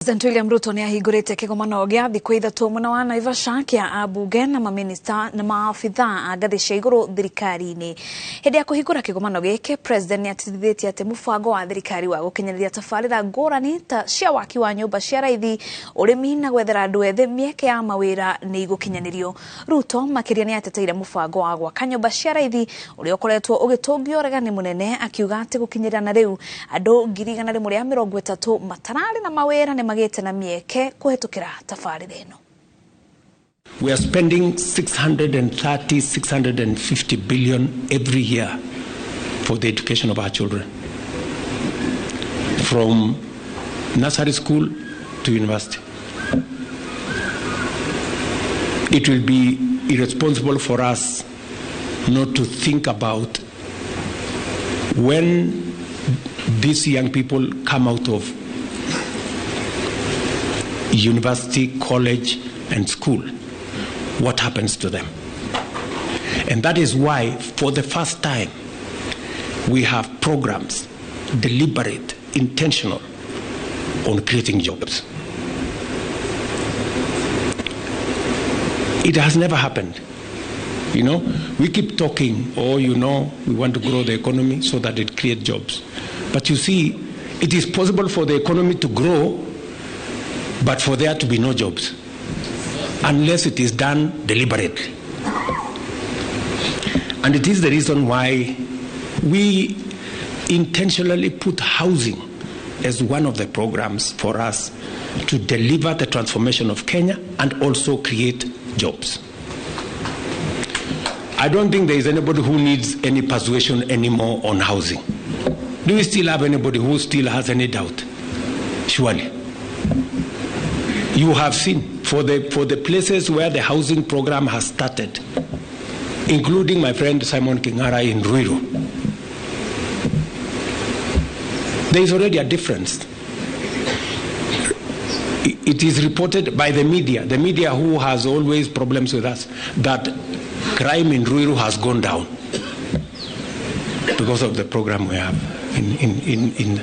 President William Ruto ni ahingurite Kĩgomano gĩa thikũ ithatũ mwena wa Naivasha kĩa ambunge na mamĩnĩsta na maabitha a ngathĩ cia igũrũ thirikari-inĩ. Hĩndĩ ya kũhingũra Kĩgomano gĩkĩ, President ni atithĩtie atĩ mũbango wa thirikari wa gũkinyanĩria tabarĩra ngũrani ta cia waki wa nyũmba cia raithi, ũrĩmi na gwethera andũ ethĩ mĩeke ya mawĩra nĩ igũkinyanĩrio. Ruto makĩria ni ateteire mũbango wa gwaka nyũmba cia raithi ũrĩa ũkoretwo ũgĩtũngio ũregani mũnene, akiuga atĩ gũkinyĩra na rĩu andũ 130 matararĩ na mawĩra ni magĩte na mieke kuhetukira tabarĩra ĩno. We are spending 650 billion every year for the education of our children, from nursery school to university. It will be irresponsible for us not to think about when these young people come out of university, college, and school, what happens to them. And that is why, for the first time, we have programs, deliberate, intentional, on creating jobs. It has never happened. You know, we keep talking, we want to grow the economy so that it creates jobs. But you see, it is possible for the economy to grow, but for there to be no jobs, unless it is done deliberately. And it is the reason why we intentionally put housing as one of the programs for us to deliver the transformation of Kenya and also create jobs. I don't think there is anybody who needs any persuasion anymore on housing. Do we still have anybody who still has any doubt? Surely. You have seen, for the places where the housing program has started, including my friend Simon Kingara in Ruiru, there is already a difference. It is reported by the media who has always problems with us, that crime in Ruiru has gone down because of the program we have in